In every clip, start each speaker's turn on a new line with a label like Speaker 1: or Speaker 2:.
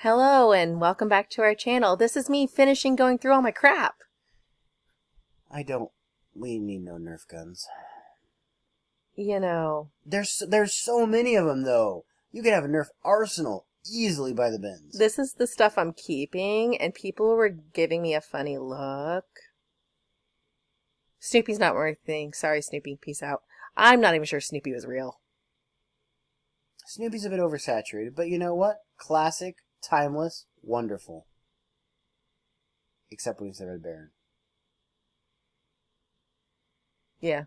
Speaker 1: Hello and welcome back to our channel. This is me finishing going through all my crap.
Speaker 2: We need no Nerf guns.
Speaker 1: You know.
Speaker 2: There's so many of them, though. You could have a Nerf arsenal easily by the bins.
Speaker 1: This is the stuff I'm keeping, and people were giving me a funny look. Snoopy's not working. Sorry, Snoopy. Peace out. I'm not even sure Snoopy was real.
Speaker 2: Snoopy's a bit oversaturated, but you know what? Classic, timeless, wonderful. Except when he's the Red Baron.
Speaker 1: Yeah.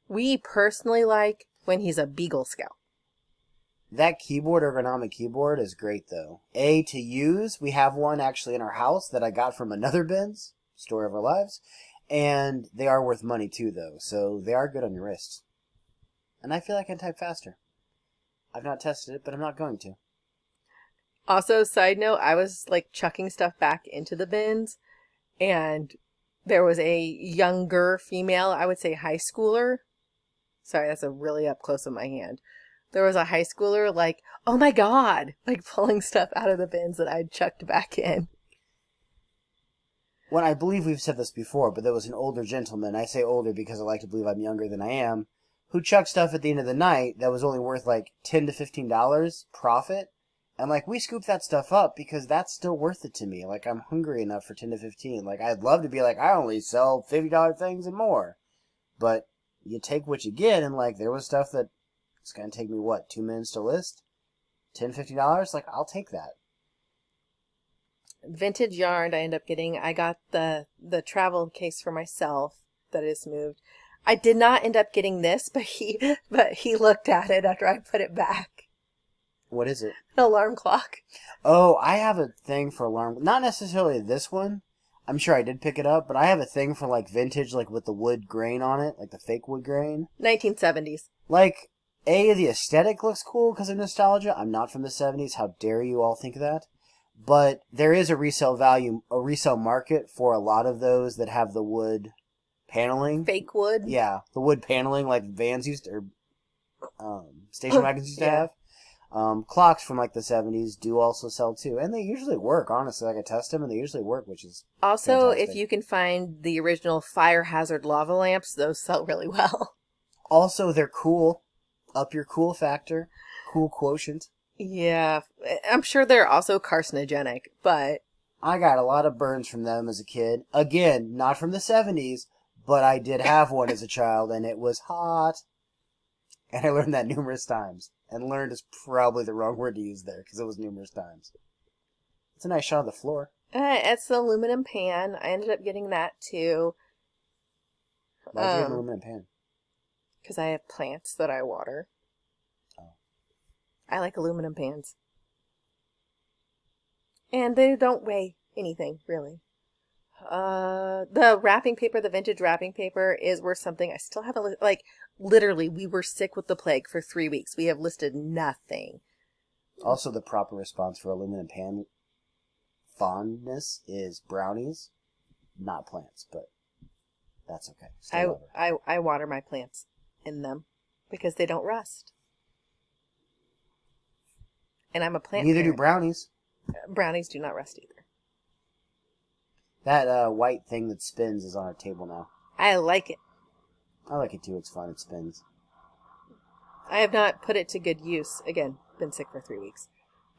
Speaker 1: We personally like when he's a Beagle Scout.
Speaker 2: That keyboard, ergonomic keyboard, is great, though. To use, we have one actually in our house that I got from another bins, Story of Our Lives, and they are worth money, too, though, so they are good on your wrists. And I feel like I can type faster. I've not tested it, but I'm not going to.
Speaker 1: Also, side note, I was like chucking stuff back into the bins, and there was a younger female, I would say high schooler. Sorry, that's a really up close of my hand. There was a high schooler like, oh my God, like pulling stuff out of the bins that I'd chucked back in.
Speaker 2: Well, I believe we've said this before, but there was an older gentleman, I say older because I like to believe I'm younger than I am, who chucked stuff at the end of the night that was only worth like $10 to $15 profit. And like, we scoop that stuff up because that's still worth it to me. Like, I'm hungry enough for 10 to 15. Like, I'd love to be like, I only sell $50 things and more. But you take what you get, and like, there was stuff that it's going to take me, what, 2 minutes to list? $10, $50? Like, I'll take that.
Speaker 1: Vintage yarn I end up getting. I got the travel case for myself that is moved. I did not end up getting this, but he looked at it after I put it back.
Speaker 2: What is it?
Speaker 1: An alarm clock.
Speaker 2: Oh, I have a thing for alarm. Not necessarily this one. I'm sure I did pick it up, but I have a thing for like vintage, like with the wood grain on it, like the fake wood grain.
Speaker 1: 1970s.
Speaker 2: Like, the aesthetic looks cool because of nostalgia. I'm not from the 70s. How dare you all think that? But there is a resale market for a lot of those that have the wood paneling.
Speaker 1: Fake wood?
Speaker 2: Yeah, the wood paneling like vans used to, or station wagons used to have. Clocks from like the 70s do also sell too. And they usually work, honestly. Like I test them and they usually work, which is
Speaker 1: also
Speaker 2: fantastic.
Speaker 1: If you can find the original fire hazard lava lamps, those sell really well.
Speaker 2: Also, they're cool. Up your cool factor. Cool quotient.
Speaker 1: Yeah, I'm sure they're also carcinogenic, but
Speaker 2: I got a lot of burns from them as a kid. Again, not from the 70s, but I did have one as a child, and it was hot. And I learned that numerous times. And learned is probably the wrong word to use there, because it was numerous times. It's a nice shot of the floor.
Speaker 1: It's the aluminum pan. I ended up getting that too.
Speaker 2: Why'd you get an aluminum pan?
Speaker 1: Because I have plants that I water.
Speaker 2: Oh.
Speaker 1: I like aluminum pans. And they don't weigh anything, really. The wrapping paper, the vintage wrapping paper is worth something. I still haven't, like, literally, we were sick with the plague for 3 weeks. We have listed nothing.
Speaker 2: Also, the proper response for aluminum pan fondness is brownies, not plants, but that's okay.
Speaker 1: I water my plants in them because they don't rust. And I'm a plant
Speaker 2: Neither
Speaker 1: parent.
Speaker 2: do brownies.
Speaker 1: Brownies do not rust either.
Speaker 2: That white thing that spins is on our table now.
Speaker 1: I like it.
Speaker 2: I like it too. It's fun. It spins.
Speaker 1: I have not put it to good use. Again, been sick for 3 weeks.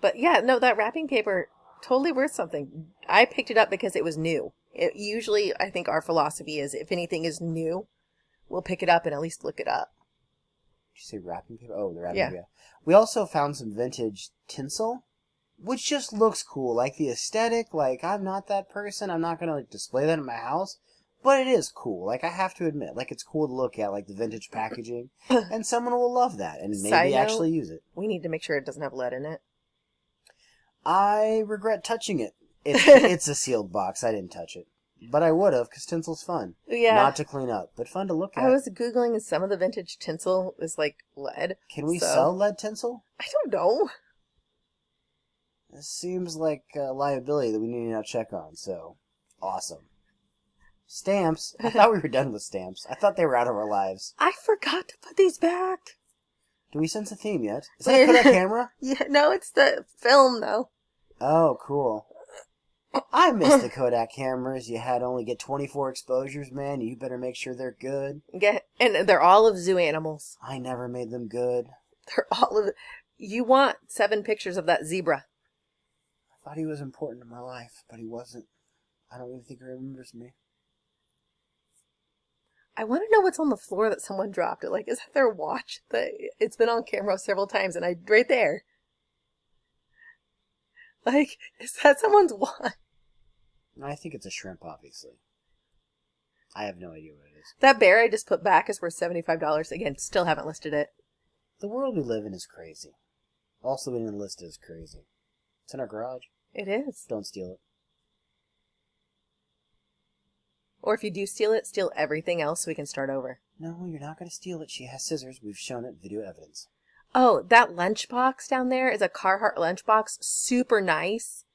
Speaker 1: But yeah, no, that wrapping paper, totally worth something. I picked it up because it was new. Usually, I think our philosophy is if anything is new, we'll pick it up and at least look it up.
Speaker 2: Did you say wrapping paper? Oh, the wrapping
Speaker 1: Yeah.
Speaker 2: paper. We also found some vintage tinsel, which just looks cool. Like the aesthetic, like I'm not that person. I'm not going to like display that in my house. But it is cool. Like I have to admit, like it's cool to look at, like the vintage packaging. And someone will love that and maybe actually use it.
Speaker 1: We need to make sure it doesn't have lead in it.
Speaker 2: I regret touching it. It's a sealed box. I didn't touch it. But I would have, because tinsel's fun.
Speaker 1: Yeah.
Speaker 2: Not to clean up, but fun to look at.
Speaker 1: I was Googling and some of the vintage tinsel is like lead.
Speaker 2: Can we sell lead tinsel?
Speaker 1: I don't know.
Speaker 2: This seems like a liability that we need to now check on, so awesome. Stamps. I thought we were done with stamps. I thought they were out of our lives.
Speaker 1: I forgot to put these back.
Speaker 2: Do we sense a theme yet? Is that a Kodak camera?
Speaker 1: Yeah, no, it's the film though.
Speaker 2: Oh, cool. I miss the Kodak cameras. You had only get 24 exposures, man. You better make sure they're good.
Speaker 1: And they're all of zoo animals.
Speaker 2: I never made them good.
Speaker 1: They're all of. You want 7 pictures of that zebra?
Speaker 2: I thought he was important in my life, but he wasn't. I don't even think he remembers me.
Speaker 1: I want to know what's on the floor that someone dropped. Like, is that their watch? It's been on camera several times, and right there. Like, is that someone's watch?
Speaker 2: I think it's a shrimp, obviously. I have no idea what it is.
Speaker 1: That bear I just put back is worth $75. Again, still haven't listed it.
Speaker 2: The world we live in is crazy. Also being enlisted is crazy. It's in our garage.
Speaker 1: It is.
Speaker 2: Don't steal it.
Speaker 1: Or if you do steal it, steal everything else so we can start over.
Speaker 2: No, you're not going to steal it. She has scissors. We've shown it. Video evidence.
Speaker 1: Oh, that lunchbox down there is a Carhartt lunchbox. Super nice.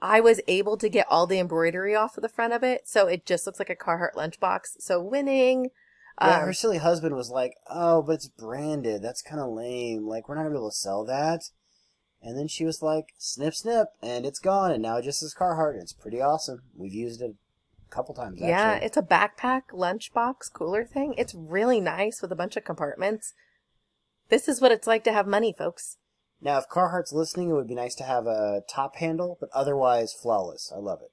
Speaker 1: I was able to get all the embroidery off of the front of it, so it just looks like a Carhartt lunchbox. So winning.
Speaker 2: Yeah, her silly husband was like, oh, but it's branded. That's kind of lame. Like, we're not going to be able to sell that. And then she was like, snip, snip, and it's gone. And now it just says Carhartt. And it's pretty awesome. We've used it a couple times, actually.
Speaker 1: Yeah, it's a backpack lunchbox cooler thing. It's really nice with a bunch of compartments. This is what it's like to have money, folks.
Speaker 2: Now, if Carhartt's listening, it would be nice to have a top handle, but otherwise flawless. I love it.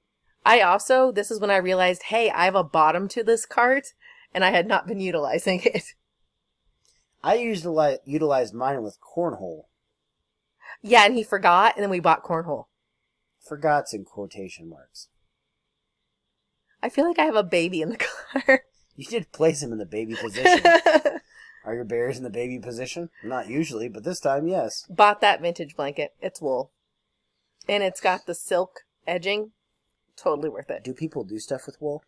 Speaker 1: This is when I realized, hey, I have a bottom to this cart, and I had not been utilizing it.
Speaker 2: I utilized mine with cornhole.
Speaker 1: Yeah, and he forgot, and then we bought cornhole.
Speaker 2: Forgot's in quotation marks.
Speaker 1: I feel like I have a baby in the car.
Speaker 2: You did place him in the baby position. Are your bears in the baby position? Not usually, but this time, yes.
Speaker 1: Bought that vintage blanket. It's wool. And it's got the silk edging. Totally worth it.
Speaker 2: Do people do stuff with wool?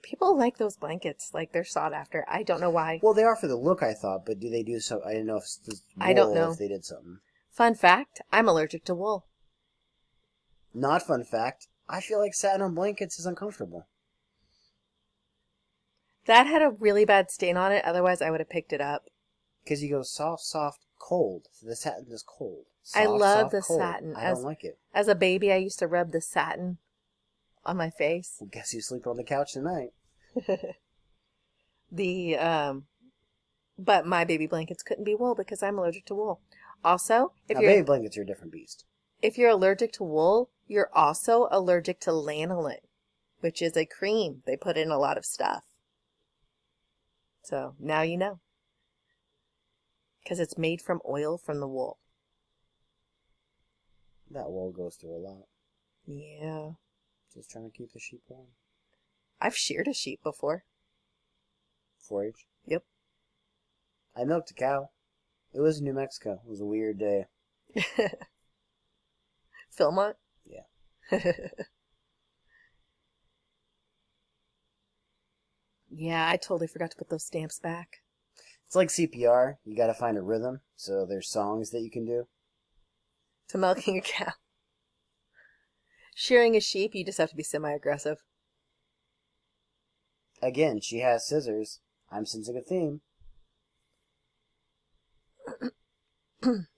Speaker 1: People like those blankets. Like, they're sought after. I don't know why.
Speaker 2: Well, they are for the look, I thought, but do they do so? I didn't know if it's wool,
Speaker 1: I don't know
Speaker 2: if they did something.
Speaker 1: Fun fact, I'm allergic to wool.
Speaker 2: Not fun fact, I feel like satin on blankets is uncomfortable.
Speaker 1: That had a really bad stain on it. Otherwise, I would have picked it up.
Speaker 2: Because you go soft, soft, cold. The satin is cold. Soft,
Speaker 1: I love
Speaker 2: soft,
Speaker 1: the
Speaker 2: cold.
Speaker 1: satin.
Speaker 2: I don't like it.
Speaker 1: As a baby, I used to rub the satin on my face.
Speaker 2: Well, guess you sleep on the couch tonight.
Speaker 1: But my baby blankets couldn't be wool because I'm allergic to wool. Also,
Speaker 2: baby blankets are a different beast.
Speaker 1: If you're allergic to wool, you're also allergic to lanolin, which is a cream they put in a lot of stuff. So now you know. Because it's made from oil from the wool.
Speaker 2: That wool goes through a lot.
Speaker 1: Yeah.
Speaker 2: Just trying to keep the sheep warm.
Speaker 1: I've sheared a sheep before.
Speaker 2: 4-H?
Speaker 1: Yep.
Speaker 2: I milked a cow. It was in New Mexico. It was a weird day.
Speaker 1: Philmont?
Speaker 2: Yeah.
Speaker 1: Yeah, I totally forgot to put those stamps back.
Speaker 2: It's like CPR. You gotta find a rhythm. So there's songs that you can do.
Speaker 1: To milking a cow. Shearing a sheep, you just have to be semi-aggressive.
Speaker 2: Again, she has scissors. I'm sensing a theme.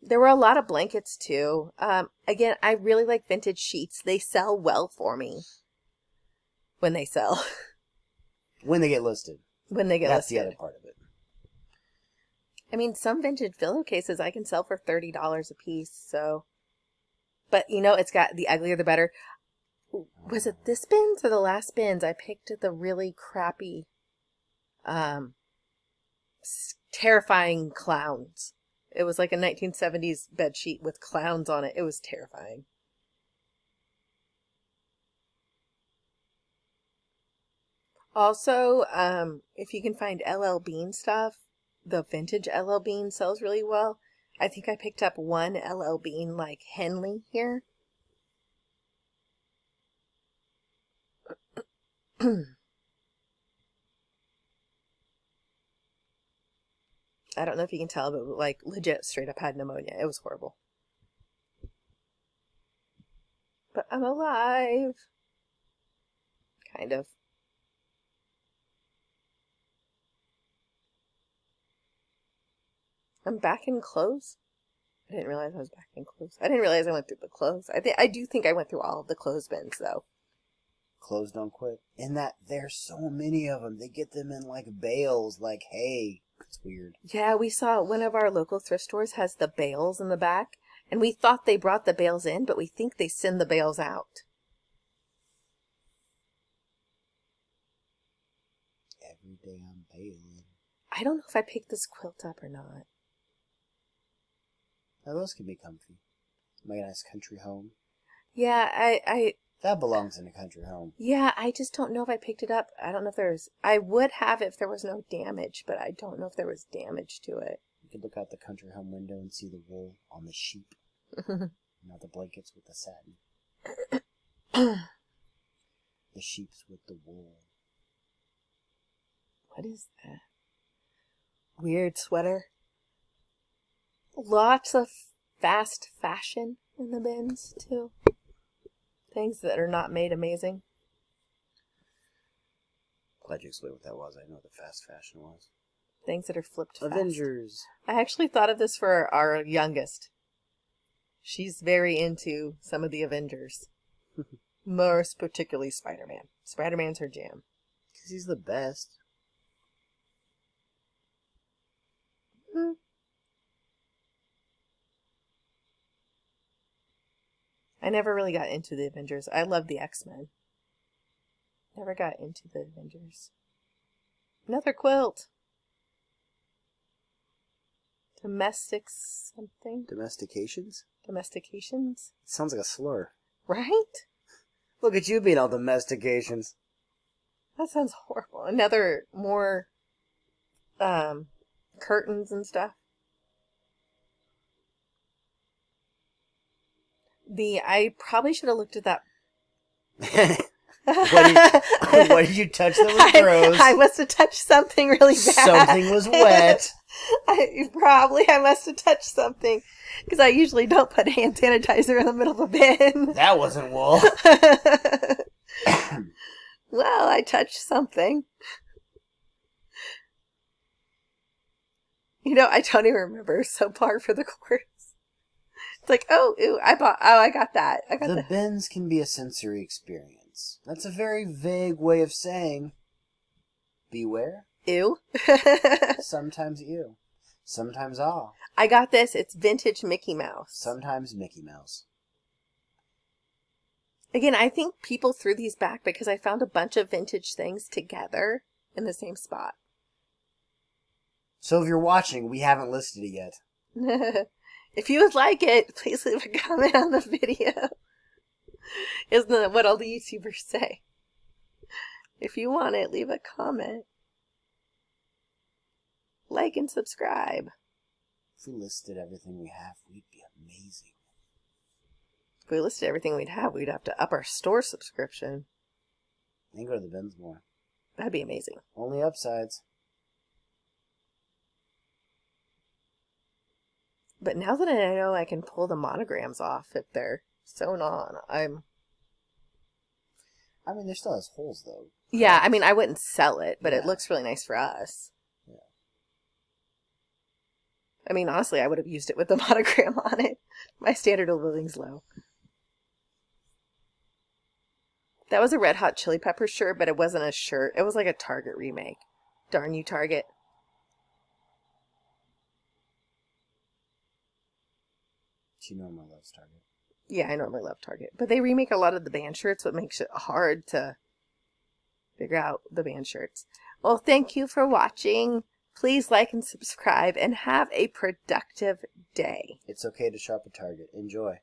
Speaker 1: There were a lot of blankets, too. Again, I really like vintage sheets. They sell well for me. When they sell.
Speaker 2: When they get listed.
Speaker 1: When they get
Speaker 2: That's
Speaker 1: listed.
Speaker 2: the other part of it.
Speaker 1: I mean, some vintage pillowcases I can sell for $30 a piece, so... But, it's got the uglier the better. Was it this bins or the last bins? I picked the really crappy, terrifying clowns. It was like a 1970s bed sheet with clowns on it. It was terrifying. Also, if you can find LL Bean stuff, the vintage LL Bean sells really well. I think I picked up one LL Bean, like Henley here. I don't know if you can tell, but like legit straight up had pneumonia. It was horrible. But I'm alive. Kind of. I'm back in clothes. I didn't realize I was back in clothes. I didn't realize I went through the clothes. I do think I went through all of the clothes bins though.
Speaker 2: Clothes don't quit. In that there's so many of them. They get them in like bales, like hay. It's weird.
Speaker 1: Yeah, we saw one of our local thrift stores has the bales in the back, and we thought they brought the bales in, but we think they send the bales out.
Speaker 2: Every day I'm baling.
Speaker 1: I don't know if I picked this quilt up or not.
Speaker 2: Now those can be comfy. My nice country home.
Speaker 1: Yeah,
Speaker 2: That belongs in a country home.
Speaker 1: yeah, I just don't know if I picked it up. I don't know if there's, I would have if there was no damage, but I don't know if there was damage to it.
Speaker 2: You could look out the country home window and see the wool on the sheep. Not the blankets with the satin. The sheep's with the wool.
Speaker 1: What is that? Weird sweater. Lots of fast fashion in the bins, too. Things that are not made amazing.
Speaker 2: Glad you explained what that was. I know what the fast fashion was.
Speaker 1: Things that are flipped fast.
Speaker 2: Avengers.
Speaker 1: I actually thought of this for our youngest. She's very into some of the Avengers. Most particularly Spider-Man. Spider-Man's her jam.
Speaker 2: Because he's the best.
Speaker 1: I never really got into the Avengers. I love the X-Men. Never got into the Avengers. Another quilt. Domestic something?
Speaker 2: Domestications?
Speaker 1: Domestications?
Speaker 2: Sounds like a slur.
Speaker 1: Right?
Speaker 2: Look at you being all domestications.
Speaker 1: That sounds horrible. Another more curtains and stuff. I probably should have looked at that.
Speaker 2: What did you touch that was gross?
Speaker 1: I must have touched something really bad.
Speaker 2: Something was wet.
Speaker 1: I must have touched something. Because I usually don't put hand sanitizer in the middle of a bin.
Speaker 2: That wasn't wool.
Speaker 1: Well, I touched something. You know, I don't even remember. So par for the course. It's like, I got that.
Speaker 2: The bins can be a sensory experience. That's a very vague way of saying beware.
Speaker 1: Ew.
Speaker 2: Sometimes ew. Sometimes ah.
Speaker 1: I got this. It's vintage Mickey Mouse.
Speaker 2: Sometimes Mickey Mouse.
Speaker 1: Again, I think people threw these back because I found a bunch of vintage things together in the same spot.
Speaker 2: So if you're watching, we haven't listed it yet.
Speaker 1: If you would like it, please leave a comment on the video. Isn't that what all the YouTubers say? If you want it, leave a comment. Like and subscribe.
Speaker 2: If we listed everything we have, we'd be amazing.
Speaker 1: If we listed everything we'd have to up our store subscription.
Speaker 2: And go to the bins more.
Speaker 1: That'd be amazing.
Speaker 2: Only upsides.
Speaker 1: But now that I know I can pull the monograms off if they're sewn on,
Speaker 2: I mean, there still has holes, though.
Speaker 1: Yeah, I mean, I wouldn't sell it, but
Speaker 2: Yeah.
Speaker 1: it looks really nice for us.
Speaker 2: Yeah.
Speaker 1: I mean, honestly, I would have used it with the monogram on it. My standard of living's low. That was a Red Hot Chili Peppers shirt, but it wasn't a shirt. It was like a Target remake. Darn you, Target.
Speaker 2: She normally loves Target.
Speaker 1: Yeah, I normally love Target. But they remake a lot of the band shirts, what makes it hard to figure out the band shirts. Well, thank you for watching. Please like and subscribe and have a productive day.
Speaker 2: It's okay to shop at Target. Enjoy.